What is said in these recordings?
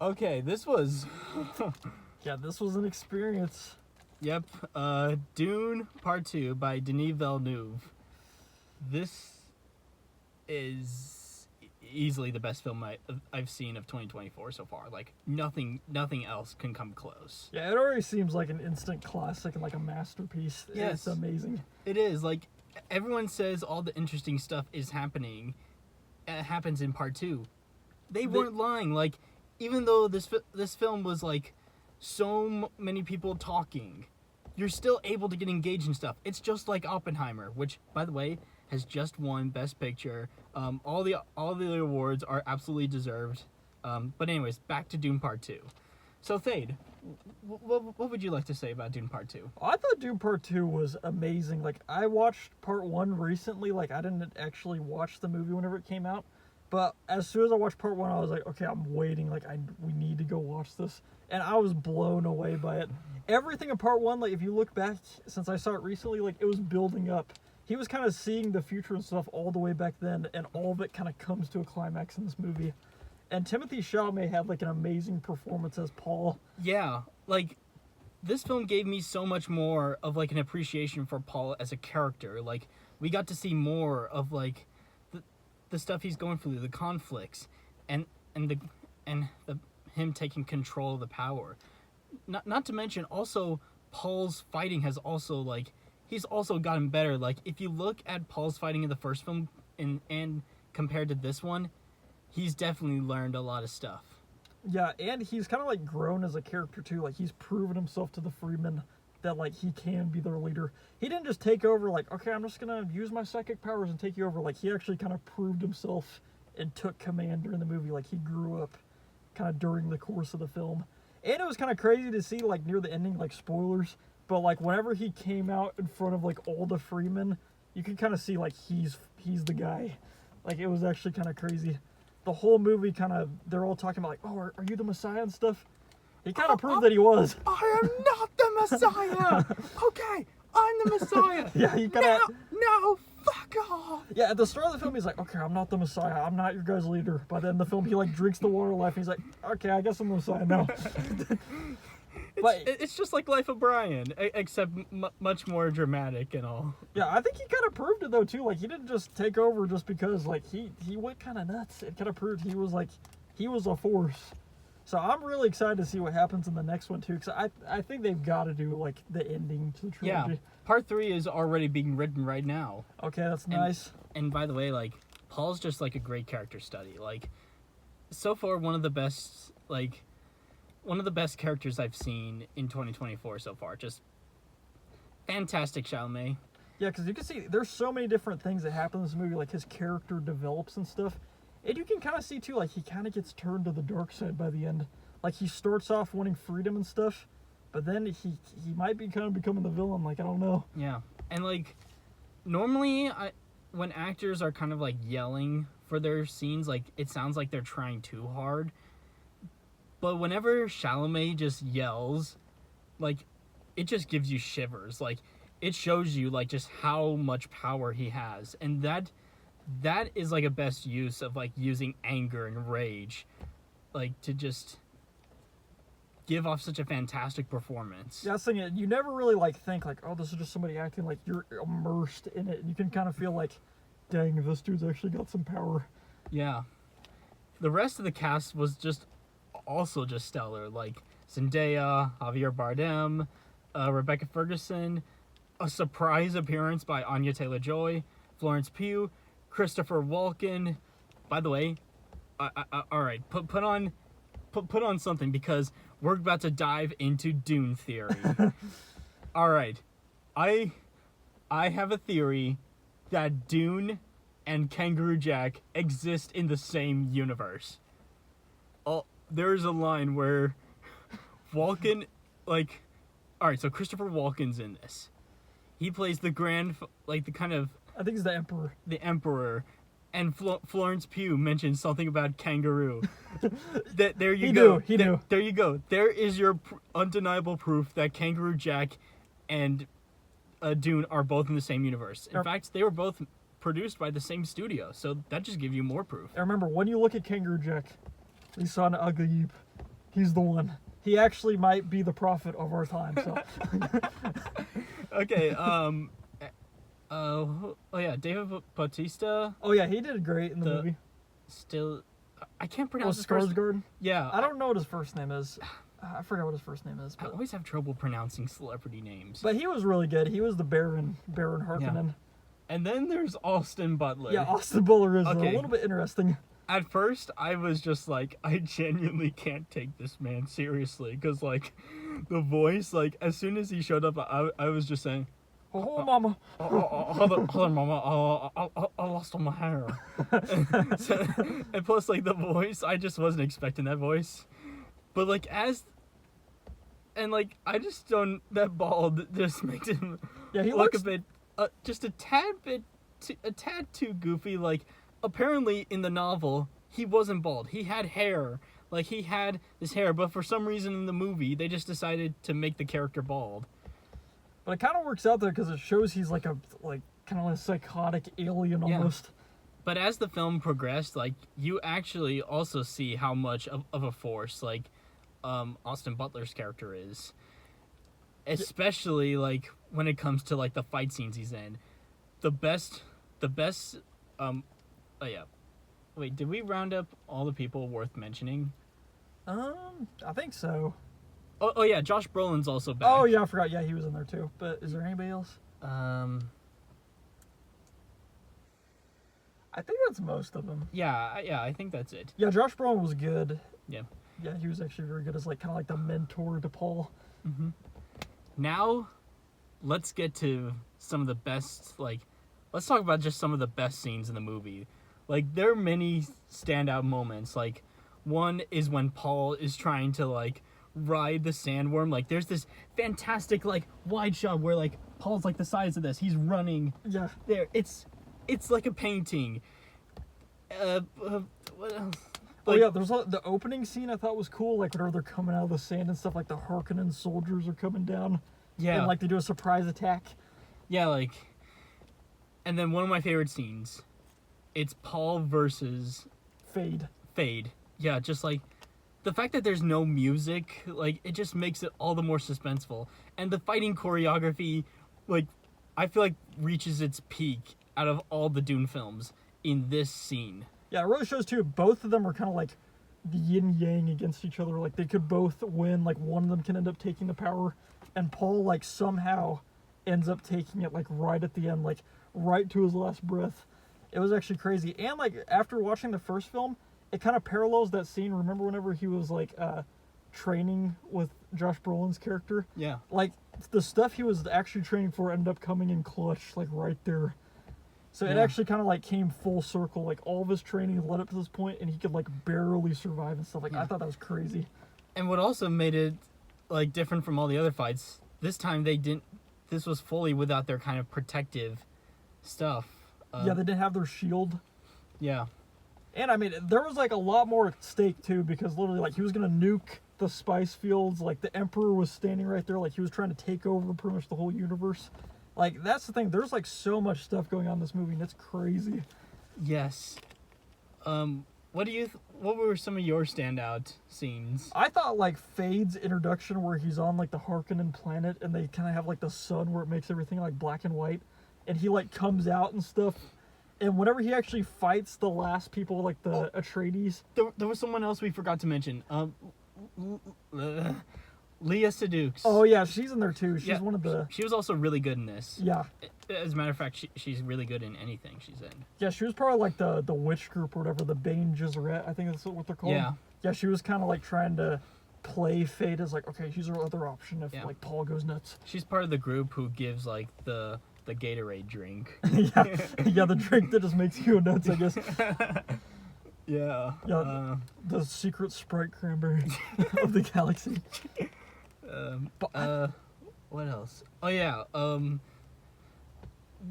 Okay, this was... Yeah, this was an experience. Yep, Dune Part 2 by Denis Villeneuve. This is easily the best film I've seen of 2024 so far. Like, nothing else can come close. Yeah, it already seems like an instant classic and like a masterpiece. Yes. It's amazing. It is. Like, everyone says all the interesting stuff is happening. It happens in Part 2. They weren't lying. Like, even though this film was, like, so many people talking, you're still able to get engaged in stuff. It's just like Oppenheimer, which, by the way, has just won Best Picture. All the awards are absolutely deserved. But anyways, back to Dune Part 2. So, Thade, what would you like to say about Dune Part 2? I thought Dune Part 2 was amazing. Like, I watched Part 1 recently. Like, I didn't actually watch the movie whenever it came out. But as soon as I watched Part 1, I was like, okay, I'm waiting. Like, we need to go watch this. And I was blown away by it. Everything in Part 1, like, if you look back, since I saw it recently, like, it was building up. He was kind of seeing the future and stuff all the way back then, and all of it kind of comes to a climax in this movie. And Timothée Chalamet had, like, an amazing performance as Paul. Yeah, like, this film gave me so much more of, like, an appreciation for Paul as a character. Like, we got to see more of, like, the stuff he's going through, the conflicts, and him taking control of the power. Not to mention, also, Paul's fighting has also, like, he's also gotten better. Like, if you look at Paul's fighting in the first film and compared to this one, he's definitely learned a lot of stuff. Yeah, and he's kind of, like, grown as a character, too. Like, he's proven himself to the Freemen that, like, he can be their leader. He didn't just take over, like, okay, I'm just gonna use my psychic powers and take you over. Like, he actually kind of proved himself and took command during the movie. Like, he grew up kind of during the course of the film. And it was kind of crazy to see, like, near the ending, like, spoilers, but, like, whenever he came out in front of, like, all the Freemen, you could kind of see, like, he's the guy. Like, it was actually kind of crazy. The whole movie kind of, they're all talking about, like, oh, are you the Messiah and stuff? He kind of proved that he was. I am not the Messiah! Okay, I'm the Messiah! Yeah, he kind of... No, fuck off! Yeah, at the start of the film, he's like, okay, I'm not the Messiah. I'm not your guys' leader. By the end of the film, he, like, drinks the water life, and he's like, okay, I guess I'm the Messiah now. It's just like Life of Brian, except much more dramatic and all. Yeah, I think he kind of proved it, though, too. Like, he didn't just take over just because, like, he went kind of nuts. It kind of proved he was, like, he was a force. So I'm really excited to see what happens in the next one, too, because I think they've got to do, like, the ending to the trilogy. Yeah, Part 3 is already being written right now. Okay, that's nice. And by the way, like, Paul's just, like, a great character study. Like, so far, one of the best characters I've seen in 2024 so far. Just fantastic Chalamet. Yeah, because you can see there's so many different things that happen in this movie, like his character develops and stuff. And you can kind of see, too, like, he kind of gets turned to the dark side by the end. Like, he starts off wanting freedom and stuff, but then he might be kind of becoming the villain, like, I don't know. Yeah, and, like, normally, when actors are kind of, like, yelling for their scenes, like, it sounds like they're trying too hard. But whenever Chalamet just yells, like, it just gives you shivers. Like, it shows you, like, just how much power he has. And that is, like, a best use of, like, using anger and rage, like, to just give off such a fantastic performance. Yeah, I was thinking, you never really, like, think, like, oh, this is just somebody acting, like, you're immersed in it. And you can kind of feel like, dang, this dude's actually got some power. Yeah. The rest of the cast was just also just stellar, like Zendaya, Javier Bardem, Rebecca Ferguson, a surprise appearance by Anya Taylor-Joy, Florence Pugh, Christopher Walken. By the way, all right, put on something because we're about to dive into Dune theory. All right, I have a theory that Dune and Kangaroo Jack exist in the same universe. There's a line where Walken, like, all right, so Christopher Walken's in this. He plays the I think he's the Emperor. The Emperor, and Florence Pugh mentioned something about kangaroo. There you go. He knew. There you go. There is your undeniable proof that Kangaroo Jack and Dune are both in the same universe. In fact, they were both produced by the same studio, so that just gives you more proof. I remember, when you look at Kangaroo Jack, you saw an ugly He's the one. He actually might be the prophet of our time. So. Okay. Oh yeah, David Bautista. Oh yeah, he did great in the movie. Still, I can't Oh, pronounce his first. Skarsgård. Yeah. I don't know what his first name is. I forgot what his first name is. I But, always have trouble pronouncing celebrity names. but he was really good. He was the Baron Harkonnen. And then there's Austin Butler. Yeah, Austin Butler is Okay. a little bit interesting. At first, I was just like, I genuinely can't take this man seriously. Because, like, the voice, like, as soon as he showed up, I was just saying, Oh, mama. hold on, mama, I lost all my hair. And plus, like, the voice, I just wasn't expecting that voice. But, like, I just don't, that bald just makes him Yeah, he look looks a bit, just a tad too goofy. Like, apparently in the novel, he wasn't bald. He had hair. Like, he had this hair, but for some reason in the movie, they just decided to make the character bald. But it kind of works out there because it shows he's like kind of like a psychotic alien Yeah. almost. But as the film progressed, like, you actually also see how much of a force, like, Austin Butler's character is. Especially, like, when it comes to, like, the fight scenes he's in. The best, oh yeah. Wait, did we round up all the people worth mentioning? I think so. Oh yeah, Josh Brolin's also back. Oh yeah, I forgot. Yeah, he was in there too. But is there anybody else? I think that's most of them. Yeah, I think that's it. Yeah, Josh Brolin was good. Yeah. Yeah, he was actually very good as like kind of like the mentor to Paul. Mm-hmm. Now, let's get to some of the best, like, let's talk about just some of the best scenes in the movie. Like, there are many standout moments. Like, one is when Paul is trying to, like, ride the sandworm. Like, there's this fantastic, like, wide shot where, like, Paul's, like, the size of this. He's running. Yeah. There. It's like a painting. What else? Oh yeah, there's the opening scene I thought was cool, like whenever they're coming out of the sand and stuff, like the Harkonnen soldiers are coming down. Yeah. And like they do a surprise attack. Yeah, like, and then one of my favorite scenes, it's Paul versus Thade. Yeah, just like, the fact that there's no music, like, it just makes it all the more suspenseful. And the fighting choreography, like, I feel like reaches its peak out of all the Dune films in this scene. Yeah, it really shows too, both of them are kind of like the yin yang against each other. Like they could both win, like one of them can end up taking the power, and Paul like somehow ends up taking it like right at the end, like right to his last breath. It was actually crazy. And like after watching the first film, it kind of parallels that scene. Remember whenever he was like training with Josh Brolin's character? Yeah. Like the stuff he was actually training for ended up coming in clutch, like right there. So it actually kind of like came full circle. Like all of his training led up to this point, and he could like barely survive and stuff. Like I thought that was crazy. And what also made it like different from all the other fights, this time they didn't. This was fully without their kind of protective stuff. Yeah, they didn't have their shield. Yeah. And I mean, there was like a lot more at stake too, because literally like he was gonna nuke the spice fields. Like the Emperor was standing right there, like he was trying to take over pretty much the whole universe. Like that's the thing. There's like so much stuff going on in this movie, and it's crazy. Yes. What were some of your standout scenes? I thought like Fade's introduction, where he's on like the Harkonnen planet, and they kind of have like the sun where it makes everything like black and white, and he like comes out and stuff. And whenever he actually fights the last people, like the Atreides. There was someone else we forgot to mention. Leah Sedux. Oh yeah, she's in there too. She's one of the. She was also really good in this. Yeah. As a matter of fact, she's really good in anything she's in. Yeah, she was probably like the witch group or whatever, the Bane Gesserit, I think that's what they're called. Yeah. Yeah, she was kind of like trying to play Fate as like, okay, she's our other option if like Paul goes nuts. She's part of the group who gives like the Gatorade drink. yeah, the drink that just makes you go nuts, I guess. Yeah. Yeah, the secret Sprite cranberry of the galaxy. What else? Oh yeah.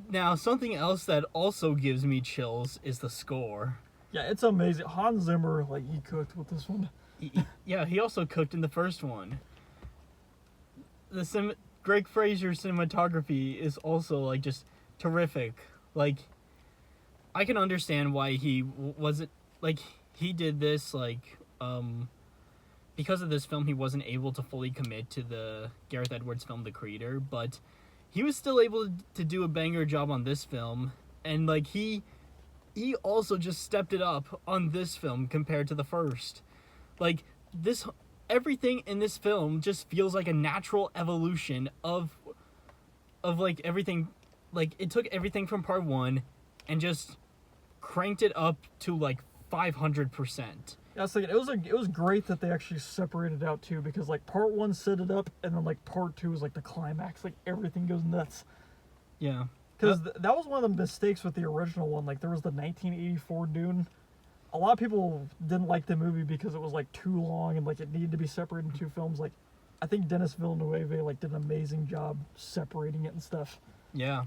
Now something else that also gives me chills is the score. Yeah, it's amazing. Hans Zimmer, like he cooked with this one. Yeah, he also cooked in the first one. Greg Fraser's cinematography is also like just terrific. Like, I can understand why he wasn't like he did this like because of this film, he wasn't able to fully commit to the Gareth Edwards film, The Creator, but he was still able to do a banger job on this film, and like he also just stepped it up on this film compared to the first. Like this, everything in this film just feels like a natural evolution of like everything. Like it took everything from part one and just cranked it up to like 500%. Yeah, I was thinking, it was great that they actually separated out too, because like part one set it up, and then like part two is like the climax, like everything goes nuts. Yeah. Because that was one of the mistakes with the original one. Like there was the 1984 Dune. A lot of people didn't like the movie because it was like too long and like it needed to be separated into two films. Like I think Denis Villeneuve like did an amazing job separating it and stuff. Yeah.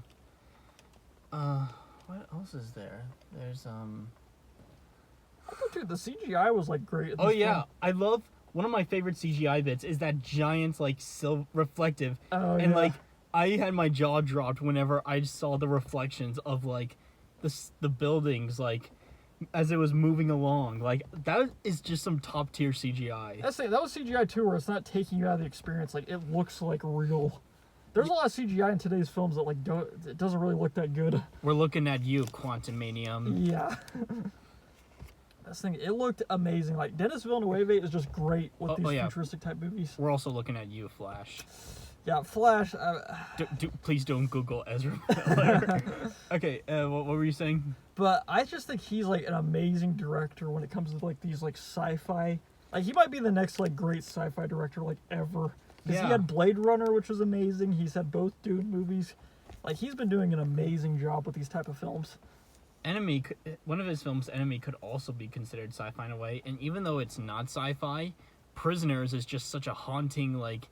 What else is there? There's I thought too, the CGI was like great. Oh yeah, I love one of my favorite CGI bits is that giant like reflective, Oh, and yeah. like I had my jaw dropped whenever I saw the reflections of like the buildings like as it was moving along. Like that is just some top tier CGI. That's it. That was CGI too, where it's not taking you out of the experience. Like it looks like real. There's a lot of CGI in today's films that like it doesn't really look that good. We're looking at you, Quantumanium. Yeah. This thing, it looked amazing. Like Denis Villeneuve is just great with these futuristic type movies. We're also looking at you, Flash. Yeah, Flash. Please don't Google Ezra Miller. Okay, what were you saying? But I just think he's like an amazing director when it comes to like these like sci-fi. Like he might be the next like great sci-fi director like ever. Because he had Blade Runner, which was amazing. He's had both Dune movies. Like he's been doing an amazing job with these type of films. One of his films, Enemy, could also be considered sci-fi in a way. And even though it's not sci-fi, Prisoners is just such a haunting, like,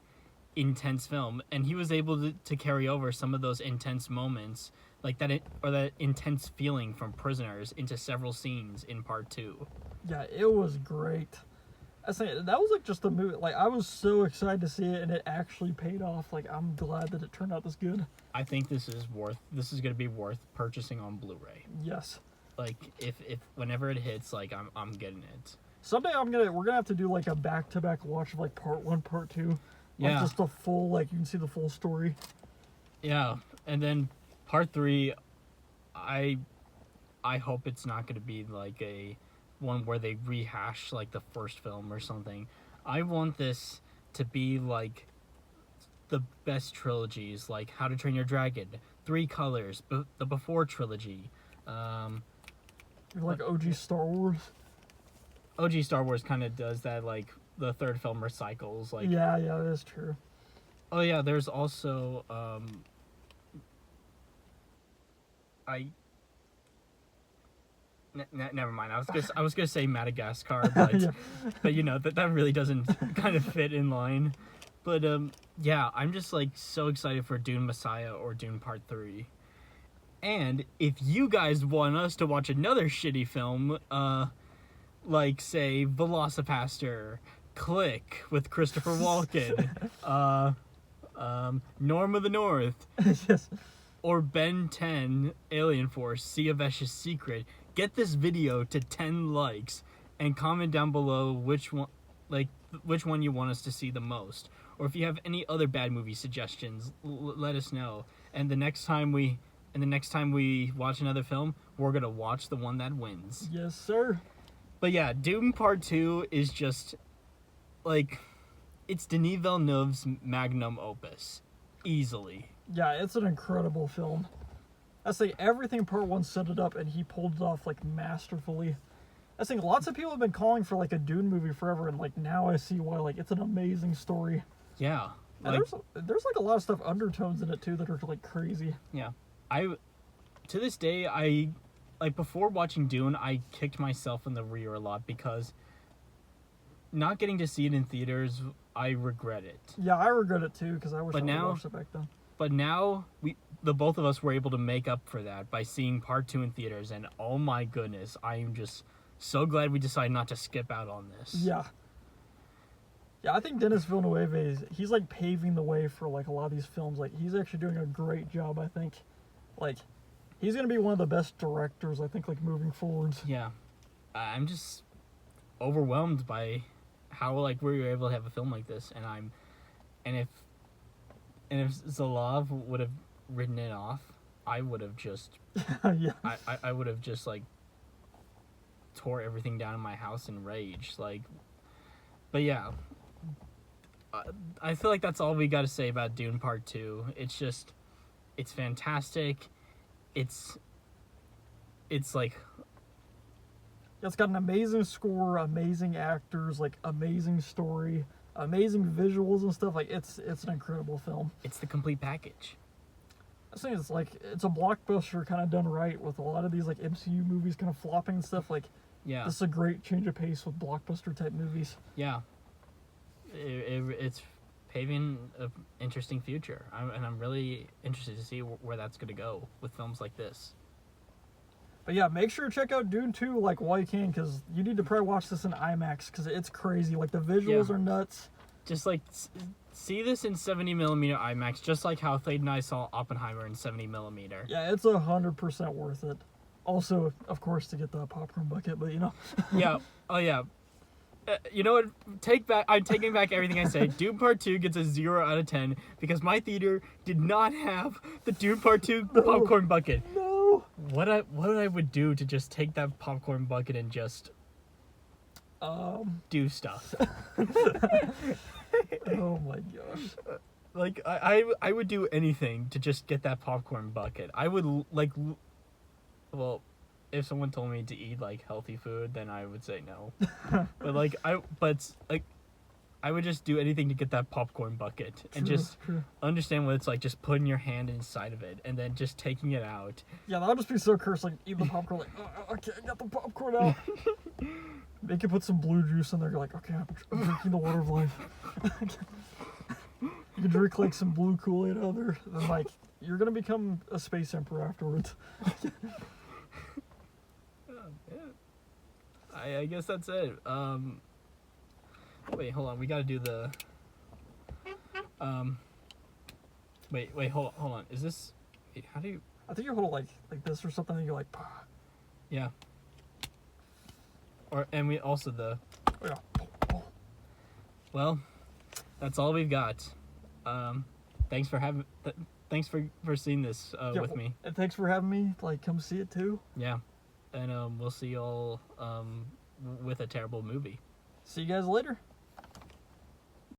intense film. And he was able to carry over some of those intense moments, like that intense feeling from Prisoners into several scenes in part two. Yeah, it was great. I say that was like just a movie. Like I was so excited to see it, and it actually paid off. Like I'm glad that it turned out this good. I think this is going to be worth purchasing on Blu-ray. Yes. Like if whenever it hits, like I'm getting it. Someday we're gonna have to do like a back-to-back watch of like part one, part two. Like Yeah. just the full, like you can see the full story. Yeah, and then part three, I hope it's not going to be like a one where they rehash like the first film or something. I want this to be like the best trilogies, like How to Train Your Dragon, Three Colors, the Before trilogy. Like OG Star Wars. OG Star Wars kind of does that, like the third film recycles. Like Yeah, that's true. oh yeah, there's also never mind. I was gonna say Madagascar, but Yeah. but you know that really doesn't kind of fit in line. But yeah, I'm just like so excited for Dune Messiah or Dune Part 3. And if you guys want us to watch another shitty film, like say Velocipaster, Click with Christopher Walken, Norm of the North, Yes. or Ben 10 Alien Force Sea of Esha's Secret, get this video to 10 likes and comment down below which one you want us to see the most, or if you have any other bad movie suggestions, let us know. And the next time we watch another film, we're gonna watch the one that wins. Yes, sir. But yeah, Dune Part 2 is just like, it's Denis Villeneuve's magnum opus, easily. Yeah, it's an incredible film. I say everything part one set it up, and he pulled it off like masterfully. I think lots of people have been calling for like a Dune movie forever, and like now I see why. Like it's an amazing story. Yeah, And there's like a lot of stuff undertones in it too that are like crazy. yeah. To this day, I like before watching Dune, I kicked myself in the rear a lot because not getting to see it in theaters, I regret it. Yeah, I regret it too because I wish But I would now- watched it back then. But now the both of us were able to make up for that by seeing Part 2 in theaters, and oh my goodness, I am just so glad we decided not to skip out on this. Yeah. Yeah, I think Denis Villeneuve he's like paving the way for like a lot of these films. Like he's actually doing a great job, I think. Like he's gonna be one of the best directors, I think, like moving forwards. Yeah. I'm just overwhelmed by how like were you able to have a film like this? And if Zalov would have written it off, I would have just Yeah. I would have just like tore everything down in my house in rage. Like, but yeah, I feel like that's all we got to say about Dune Part 2. It's just, it's fantastic. It's like, It's got an amazing score, amazing actors, like amazing story, amazing visuals and stuff. Like it's an incredible film. it's the complete package. I think it's like it's a blockbuster kind of done right with a lot of these like MCU movies kind of flopping and stuff. Like Yeah, this is a great change of pace with blockbuster type movies. yeah. It's paving an interesting future, and I'm really interested to see where that's going to go with films like this. But yeah, make sure to check out Dune 2 like while you can, because you need to probably watch this in IMAX because it's crazy. Like the visuals Yeah. are nuts. Just like see this in 70mm IMAX, just like how Thade and I saw Oppenheimer in 70mm. Yeah, it's 100% worth it. Also, of course, to get the popcorn bucket, but you know. Yeah. Oh yeah. You know what? I'm taking back everything I said. Dune Part 2 gets a 0 out of 10 because my theater did not have the Dune Part 2 popcorn bucket. No. What I would do to just take that popcorn bucket and just do stuff. Oh my gosh. Like I would do anything to just get that popcorn bucket. I would well, if someone told me to eat like healthy food, then I would say no. but I would just do anything to get that popcorn bucket and just True. understand what it's like, just putting your hand inside of it and then just taking it out. Yeah, that would just be so cursed. Like eat the popcorn, like okay, I got the popcorn out. Make you put some blue juice in there. You're like, okay, I'm drinking the water of life. You can drink like some blue Kool-Aid out there, then like you're gonna become a space emperor afterwards. I guess that's it. Wait, hold on. We gotta do the. Wait, hold on. Is this? Wait, how do you? I think you hold it like this or something, and you're like, Yeah. And we also the. oh yeah. Well, that's all we've got. Thanks for having. Thanks for seeing this with me. And thanks for having me. Like, come see it too. Yeah, and we'll see y'all with a terrible movie. See you guys later.